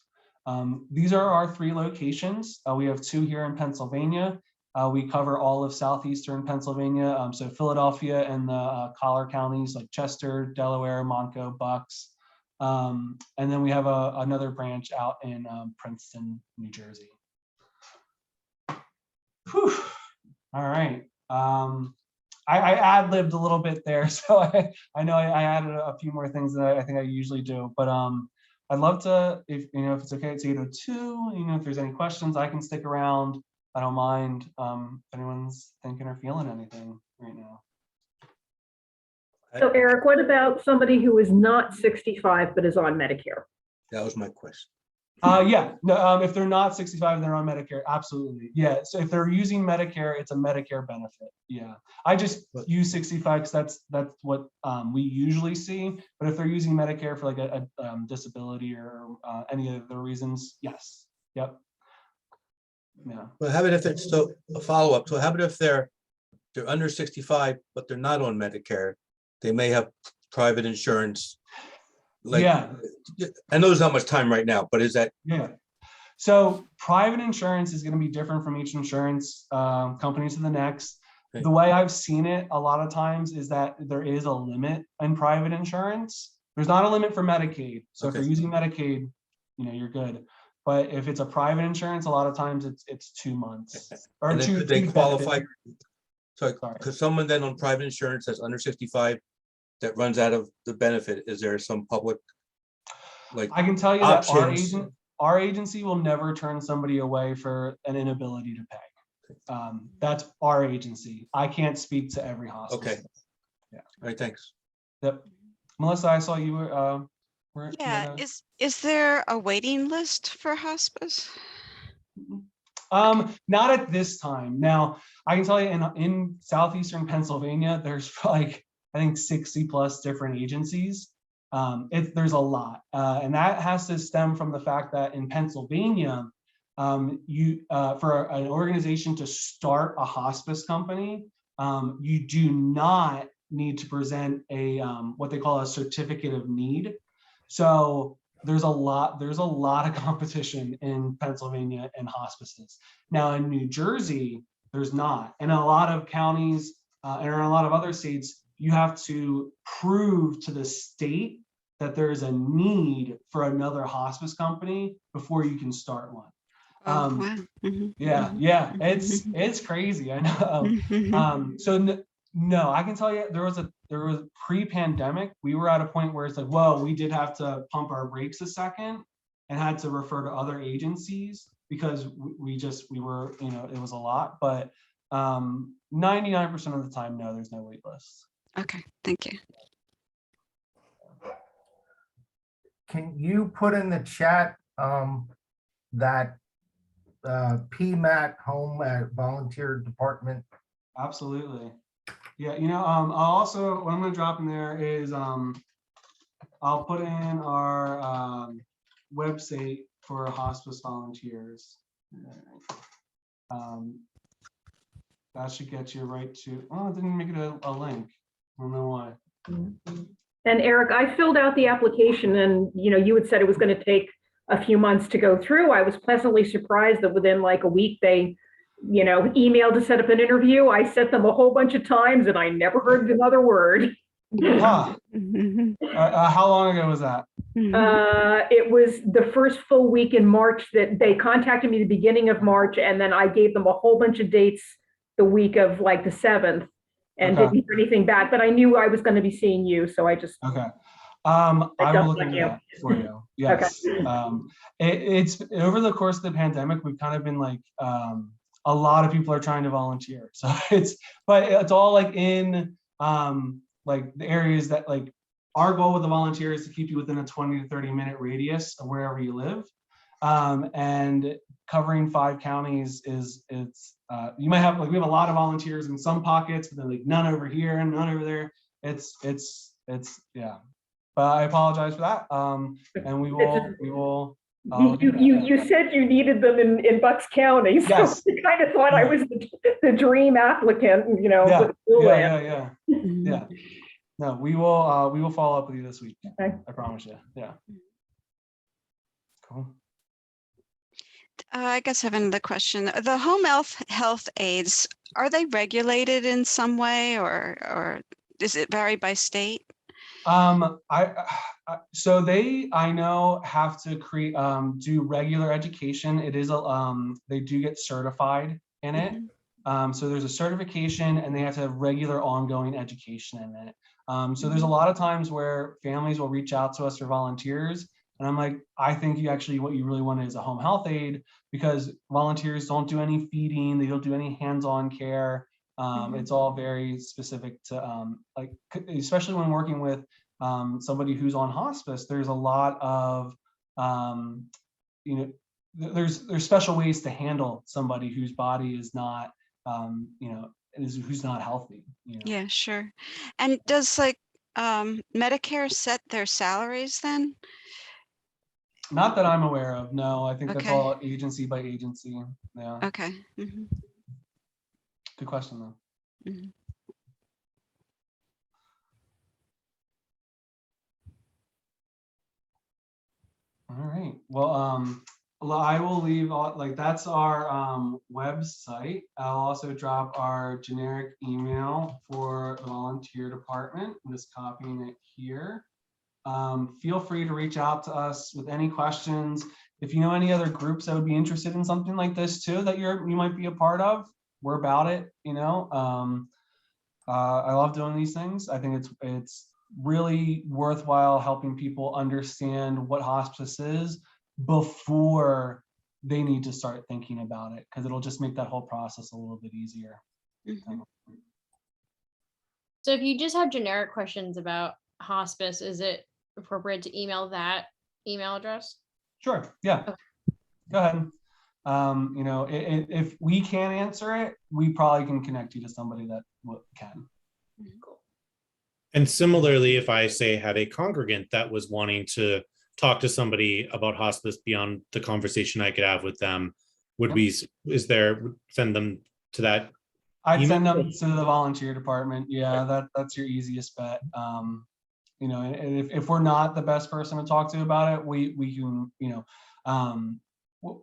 These are our 3 locations. We have 2 here in Pennsylvania. We cover all of southeastern Pennsylvania, so Philadelphia and the collar counties like Chester, Delaware, Montco, Bucks. And then we have another branch out in Princeton, New Jersey. Whew. All right. I ad-libbed a little bit there, so I know I added a few more things that I think I usually do, but I'd love to, if it's okay, to go 2. If there's any questions, I can stick around. I don't mind if anyone's thinking or feeling anything right now. So Eric, what about somebody who is not 65 but is on Medicare? That was my question. Yeah, no, if they're not 65, they're on Medicare, absolutely. Yeah, so if they're using Medicare, it's a Medicare benefit. Yeah, I just use 65 because that's what we usually see. But if they're using Medicare for like a disability or any other reasons, yes, yep. Yeah. Well, how about if it's so a follow-up? So how about if they're under 65 but they're not on Medicare? They may have private insurance. Like, yeah, I know there's not much time right now, but is that? Yeah. So private insurance is going to be different from each insurance company to the next. Okay. The way I've seen it a lot of times is that there is a limit in private insurance. There's not a limit for Medicaid. So Okay. if you're using Medicaid, you're good. But if it's a private insurance, a lot of times it's 2 months. Or And then two, could they two qualify? Sorry. Because someone then on private insurance that's under 65 that runs out of the benefit, is there some public I can tell you options? that our agency will never turn somebody away for an inability to pay. That's our agency. I can't speak to every hospital. Okay. Yeah. All right. Thanks. Yep. Melissa, I saw you Yeah. Is there a waiting list for hospice? Not at this time. Now, I can tell you in southeastern Pennsylvania, there's like, I think 60 plus different agencies. There's a lot. And that has to stem from the fact that in Pennsylvania, for an organization to start a hospice company, you do not need to present a what they call a certificate of need. So there's a lot of competition in Pennsylvania and hospices. Now in New Jersey, there's not. And in a lot of counties and in a lot of other states, you have to prove to the state that there is a need for another hospice company before you can start one. Oh, wow. Yeah, it's crazy. I know. No, I can tell you there was pre-pandemic, we were at a point where it's like, whoa, we did have to pump our brakes a second and had to refer to other agencies because we were, it was a lot, but 99% of the time, no, there's no wait list. Okay, thank you. Can you put in the chat that PMAT home at volunteer department? Absolutely. Yeah, I'll also, what I'm going to drop in there is I'll put in our website for hospice volunteers. That should get you right to, oh, it didn't make it a link. I don't know why. And Eric, I filled out the application and, you had said it was going to take a few months to go through. I was pleasantly surprised that within like a week, they, emailed to set up an interview. I sent them a whole bunch of times and I never heard another word. Huh. How long ago was that? It was the first full week in March that they contacted me the beginning of March, and then I gave them a whole bunch of dates the week of like the 7th and didn't hear anything back, but I knew I was going to be seeing you, so I just I will look into that for you. Yes. It's over the course of the pandemic, we've kind of been like a lot of people are trying to volunteer, so it's all like in like the areas that like our goal with the volunteer is to keep you within a 20 to 30 minute radius of wherever you live, and covering 5 counties you might have like, we have a lot of volunteers in some pockets, but then like none over here and none over there. It's yeah, but I apologize for that. And we will you said you needed them in Bucks County, so yes. I kind of thought I was the dream applicant, Yeah. Mm-hmm. Yeah. No, we will follow up with you this week. Okay. I promise you. Yeah. Cool. I guess I have another question. The home health aides, are they regulated in some way, or does it vary by state? So I know have to create do regular education. It is they do get certified in it. So there's a certification and they have to have regular ongoing education in it. So there's a lot of times where families will reach out to us for volunteers. And I'm like, I think what you really want is a home health aide, because volunteers don't do any feeding. They don't do any hands-on care. It's all very specific to like, especially when working with somebody who's on hospice, there's a lot of, there's special ways to handle somebody whose body is not, who's not healthy. Yeah, sure. And does like Medicare set their salaries then? Not that I'm aware of. No, I think that's all agency by agency. Yeah. Okay. Good question though. All right. Well, I will leave that's our website. I'll also drop our generic email for the volunteer department. I'm just copying it here. Feel free to reach out to us with any questions. If you know any other groups that would be interested in something like this too, that you might be a part of, we're about it. I love doing these things. I think it's really worthwhile helping people understand what hospice is before they need to start thinking about it, because it'll just make that whole process a little bit easier. So if you just have generic questions about hospice, is it appropriate to email that email address? Sure. Yeah. Okay. Go ahead. You know, if we can't answer it, we probably can connect you to somebody that can. And similarly, if I say had a congregant that was wanting to talk to somebody about hospice beyond the conversation I could have with them, would we, send them to that? I'd email? send them to the volunteer department. Yeah, that's your easiest bet. You know, and if we're not the best person to talk to about it, we can, you know,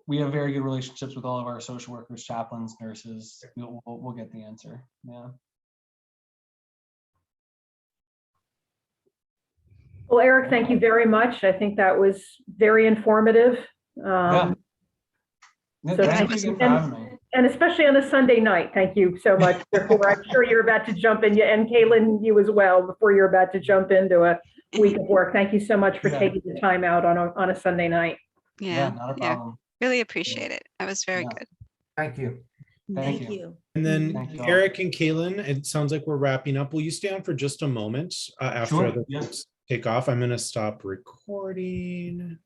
we have very good relationships with all of our social workers, chaplains, nurses. We'll get the answer. Yeah. Well, Eric, thank you very much. I think that was very informative. Yeah. So Thank you again for having me. And especially on a Sunday night, thank you so much. Before I'm sure you're about to jump in, and Caitlin, you as well, before you're about to jump into a week of work. Thank you so much for taking the time out on a Sunday night. Yeah, not a problem. Really appreciate it. That was very good. Thank you. Thank you. And then Thank you all. Eric and Kaylin, it sounds like we're wrapping up. Will you stay on for just a moment after Sure, other yeah. folks take off? I'm going to stop recording.